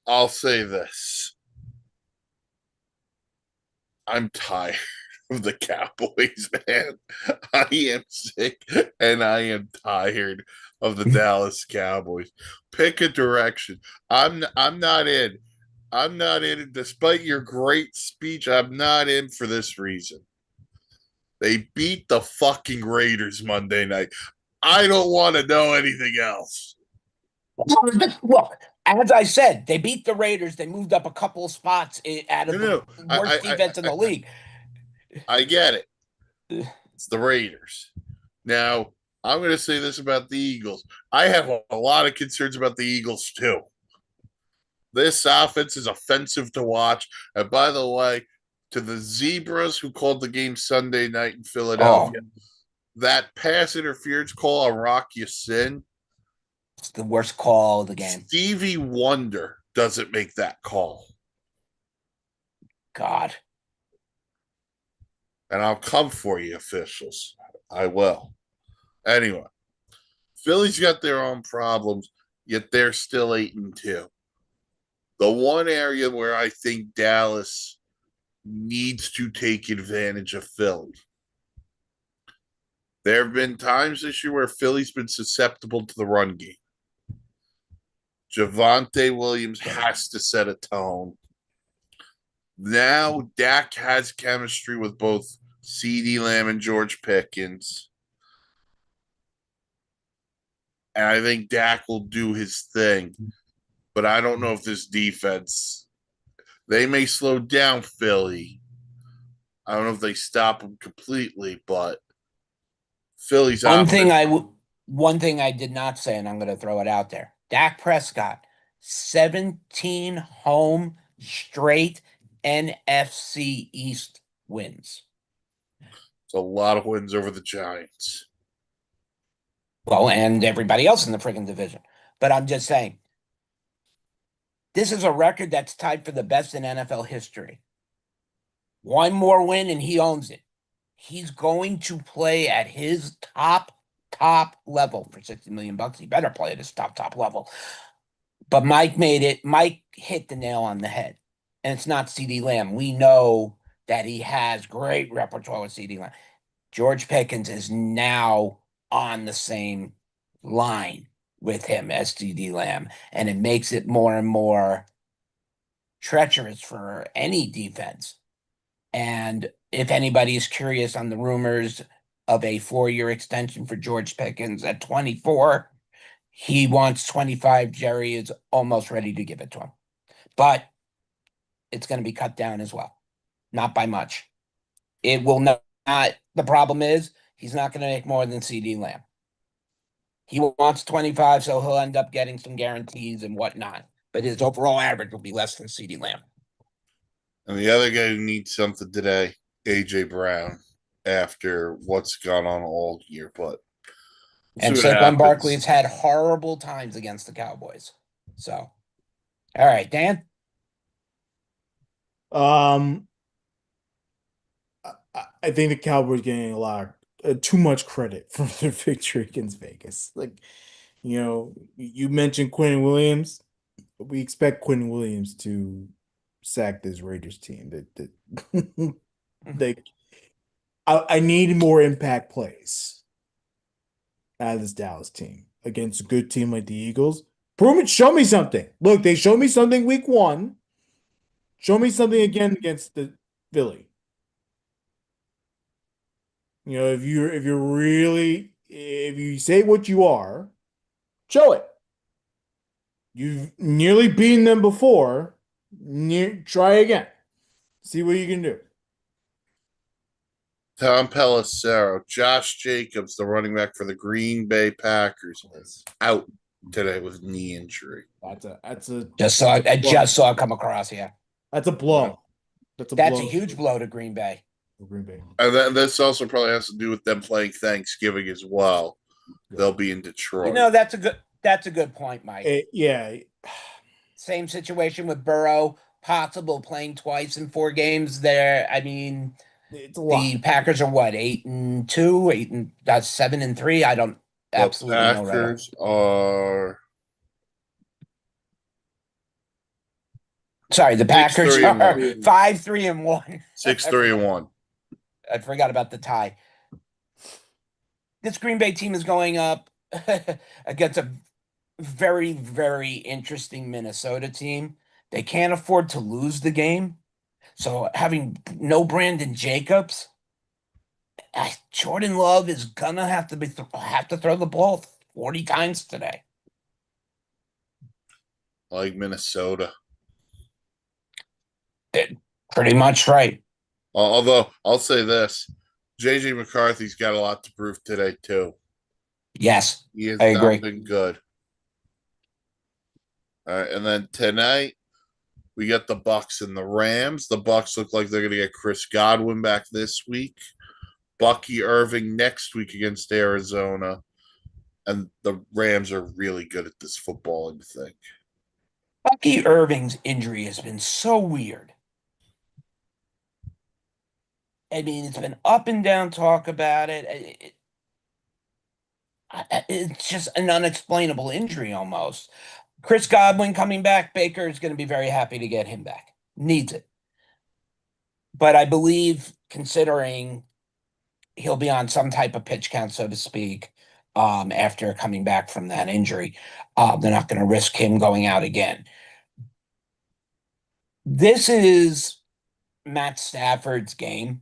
I'll say this. I'm tired of the Cowboys, man. I am sick and I am tired of the Dallas Cowboys. Pick a direction. I'm not in. I'm not in it. Despite your great speech, I'm not in for this reason. They beat the fucking Raiders Monday night. I don't want to know anything else. Look, as I said, they beat the Raiders. They moved up a couple of spots out of the worst defense in the league. I get it. It's the Raiders. Now, I'm going to say this about the Eagles. I have a lot of concerns about the Eagles, too. This offense is offensive to watch. And by the way, to the Zebras who called the game Sunday night in Philadelphia, that pass interference call on Rock Ya-Sin, it's the worst call of the game. Stevie Wonder doesn't make that call. God. And I'll come for you, officials. I will. Anyway, Philly's got their own problems, yet they're still 8-2. The one area where I think Dallas needs to take advantage of Philly. There have been times this year where Philly's been susceptible to the run game. Javonte Williams has to set a tone. Now Dak has chemistry with both CeeDee Lamb and George Pickens. And I think Dak will do his thing. But I don't know if this defense, they may slow down Philly. I don't know if they stop them completely, but Philly's one thing I did not say, and I'm going to throw it out there. Dak Prescott, 17 home straight NFC East wins. It's a lot of wins over the Giants. Well, and everybody else in the freaking division. But I'm just saying, This is a record that's tied for the best in NFL history. One more win and he owns it. He's going to play at his top level for $60 million. He better play at his top level. But Mike hit the nail on the head. And it's not CeeDee Lamb. We know that he has great repertoire with CeeDee Lamb. George Pickens is now on the same line with him as CeeDee Lamb. And it makes it more and more treacherous for any defense. And if anybody is curious on the rumors of a 4-year extension for George Pickens at 24, he wants 25. Jerry is almost ready to give it to him. But it's going to be cut down as well. Not by much. It will not. The problem is he's not going to make more than CeeDee Lamb. He wants 25, so he'll end up getting some guarantees and whatnot. But his overall average will be less than CeeDee Lamb. And the other guy who needs something today, A.J. Brown, after what's gone on all year. But and Saquon Barkley has had horrible times against the Cowboys. So, all right, Dan. I think the Cowboys getting a lot too much credit for their victory against Vegas. Like, you mentioned Quinn Williams. We expect Quinn Williams to sack this Raiders team. I need more impact plays out of this Dallas team against a good team like the Eagles. Prove it. Show me something. Look, they showed me something week 1. Show me something again against the Philly. If you say what you are, show it. You've nearly beaten them before. Try again. See what you can do. Tom Pelissero, Josh Jacobs, the running back for the Green Bay Packers, out today with knee injury. That's a just saw it come across here. That's a blow. That's a huge blow to Green Bay. And this also probably has to do with them playing Thanksgiving as well. Yeah. They'll be in Detroit. That's a good point, Mike. Yeah. Same situation with Burrow, possible playing twice in 4 games there. I mean, it's a lot. The Packers are what, 8-2, 7-3. I don't absolutely know. Packers are. Sorry, the Packers are 5-3-1. 6-3-1. I forgot about the tie. This Green Bay team is going up against a very, very interesting Minnesota team. They can't afford to lose the game. So having no Brandon Jacobs, Jordan Love is gonna have to throw the ball 40 times today. Like Minnesota. Pretty much right. Although I'll say this, J.J. McCarthy's got a lot to prove today too. Yes, he has not agree. Been good. All right, and then tonight we got the Bucks and the Rams. The Bucks look like they're going to get Chris Godwin back this week. Bucky Irving next week against Arizona. And the Rams are really good at this footballing thing. Bucky Irving's injury has been so weird. I mean, it's been up and down talk about it. It's just an unexplainable injury almost. Chris Godwin coming back, Baker is going to be very happy to get him back. Needs it. But I believe, considering he'll be on some type of pitch count, so to speak, after coming back from that injury, they're not going to risk him going out again. This is Matt Stafford's game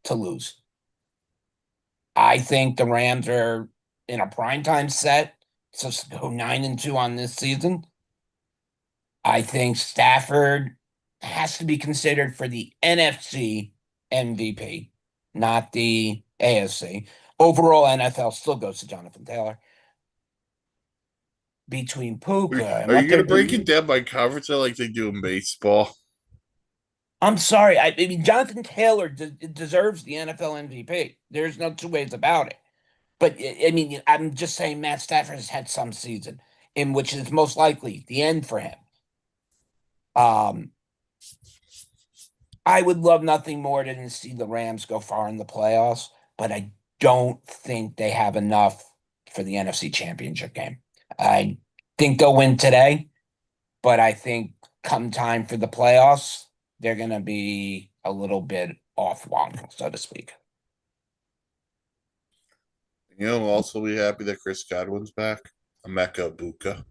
to lose. I think the Rams are in a primetime set, so go 9-2 on this season. I think Stafford has to be considered for the NFC MVP, not the AFC. Overall, NFL still goes to Jonathan Taylor. Between Puka, are you going to break it down by conference like they do in baseball? I'm sorry. I mean, Jonathan Taylor deserves the NFL MVP. There's no 2 ways about it. But, I mean, I'm just saying Matt Stafford has had some season in which is most likely the end for him. Um, I would love nothing more than to see the Rams go far in the playoffs, but I don't think they have enough for the NFC Championship game. I think they'll win today, but I think come time for the playoffs, they're going to be a little bit off wrong, so to speak. Also be happy that Chris Godwin's back. Emeka Buka.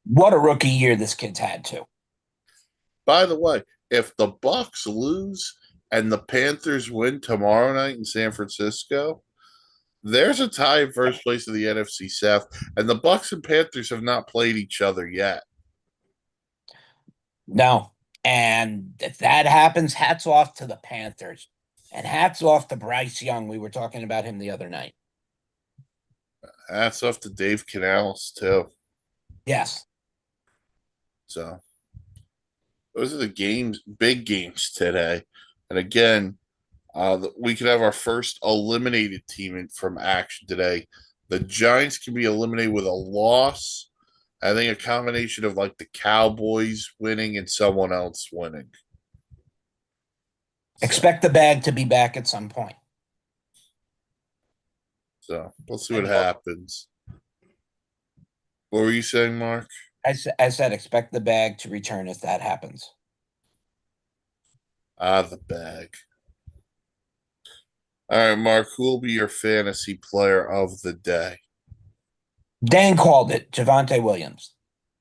What a rookie year this kid's had, too. By the way, if the Bucks lose and the Panthers win tomorrow night in San Francisco, there's a tie in first place of the NFC South, and the Bucks and Panthers have not played each other yet. No. And if that happens, hats off to the Panthers. And hats off to Bryce Young. We were talking about him the other night. Hats off to Dave Canales, too. Yes. So those are the games, big games today. And again, we could have our first eliminated team from action today. The Giants can be eliminated with a loss. I think a combination of like the Cowboys winning and someone else winning. Expect the bag to be back at some point. So let's see what happens. What were you saying, Mark? I said expect the bag to return if that happens. The bag. All right, Mark, who will be your fantasy player of the day? Dan called it, Javonte Williams.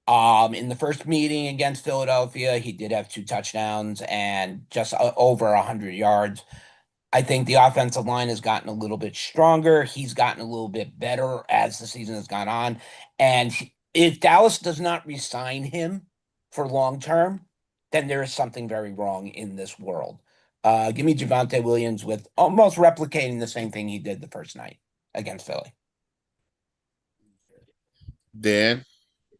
In the first meeting against Philadelphia, he did have 2 touchdowns and just over 100 yards. I think the offensive line has gotten a little bit stronger. He's gotten a little bit better as the season has gone on. And if Dallas does not re-sign him for long term, then there is something very wrong in this world. Give me Javonte Williams with almost replicating the same thing he did the first night against Philly. Dan?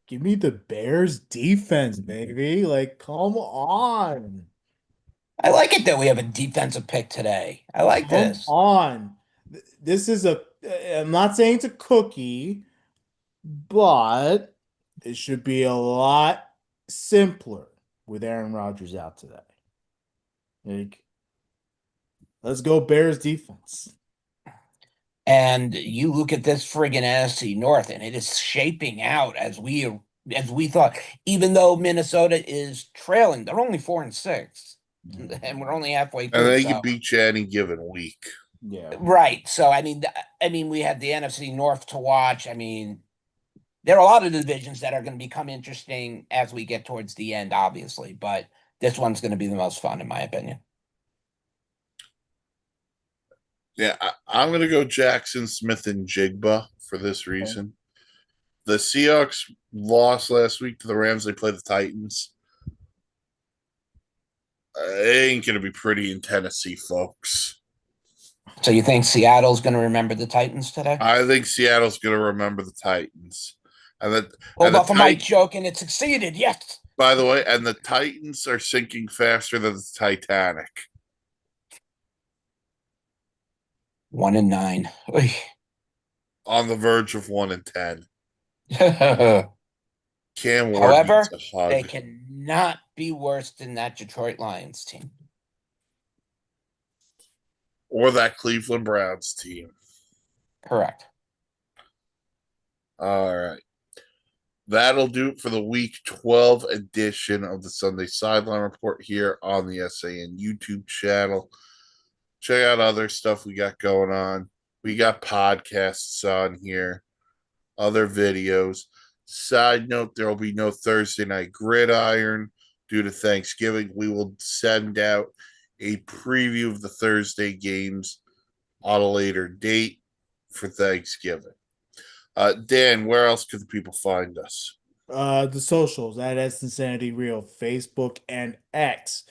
Give me the Bears defense, baby. Like, come on. I like it that we have a defensive pick today. I like this. Come on. This is I'm not saying it's a cookie, but it should be a lot simpler with Aaron Rodgers out today. Like, let's go Bears defense. And you look at this friggin' NFC North, and it is shaping out as we thought. Even though Minnesota is trailing, they're only 4-6, and we're only halfway through. And they can beat you any given week. Yeah, right. So I mean, we have the NFC North to watch. I mean, there are a lot of divisions that are going to become interesting as we get towards the end, obviously, but this one's going to be the most fun, in my opinion. Yeah, I'm going to go Jackson, Smith, and Jigba for this reason. The Seahawks lost last week to the Rams. They play the Titans. It ain't going to be pretty in Tennessee, folks. So you think Seattle's going to remember the Titans today? I think Seattle's going to remember the Titans. And that. Hold off on my joke, and it succeeded. Yes. By the way, and the Titans are sinking faster than the Titanic. 1-9. On the verge of 1-10. Cam Ward. However, they cannot be worse than that Detroit Lions team. Or that Cleveland Browns team. Correct. All right. That'll do it for the Week 12 edition of the Sunday Sideline Report here on the SAN YouTube channel. Check out other stuff we got going on. We got podcasts on here, other videos. Side note, there will be no Thursday Night Gridiron due to Thanksgiving. We will send out a preview of the Thursday games on a later date for Thanksgiving. Dan, where else could the people find us? The socials at Cincinnati Real, Facebook and X,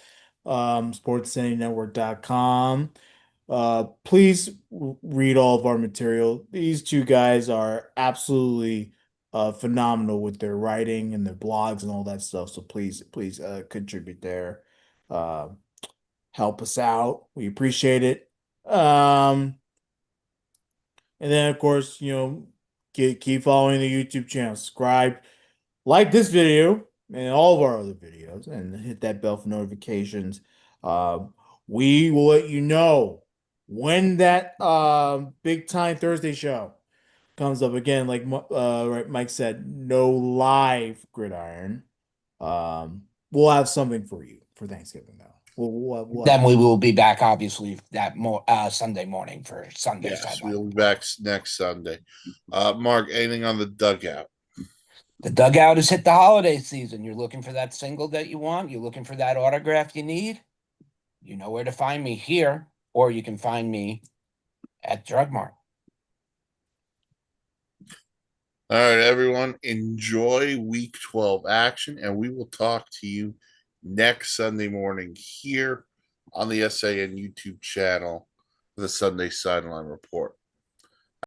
sportsinsanitynetwork.com. Please read all of our material. These 2 guys are absolutely phenomenal with their writing and their blogs and all that stuff. So please contribute there. Help us out. We appreciate it. And then of course, keep following the YouTube channel. Subscribe, like this video, and all of our other videos, and hit that bell for notifications. Uh, we will let you know when that big time Thursday show comes up again. Like right, Mike said, no live gridiron. We'll have something for you for Thanksgiving though. We'll Then have we will be back, obviously, that Sunday morning for Sunday Yes, sideline we'll be report. back next Sunday. Mark, anything on the dugout? The dugout has hit the holiday season. You're looking for that single that you want. You're looking for that autograph you need. You know where to find me here, or you can find me at Drug Mart. All right, everyone, enjoy week 12 action, and we will talk to you next Sunday morning here on the SAN YouTube channel for the Sunday Sideline Report.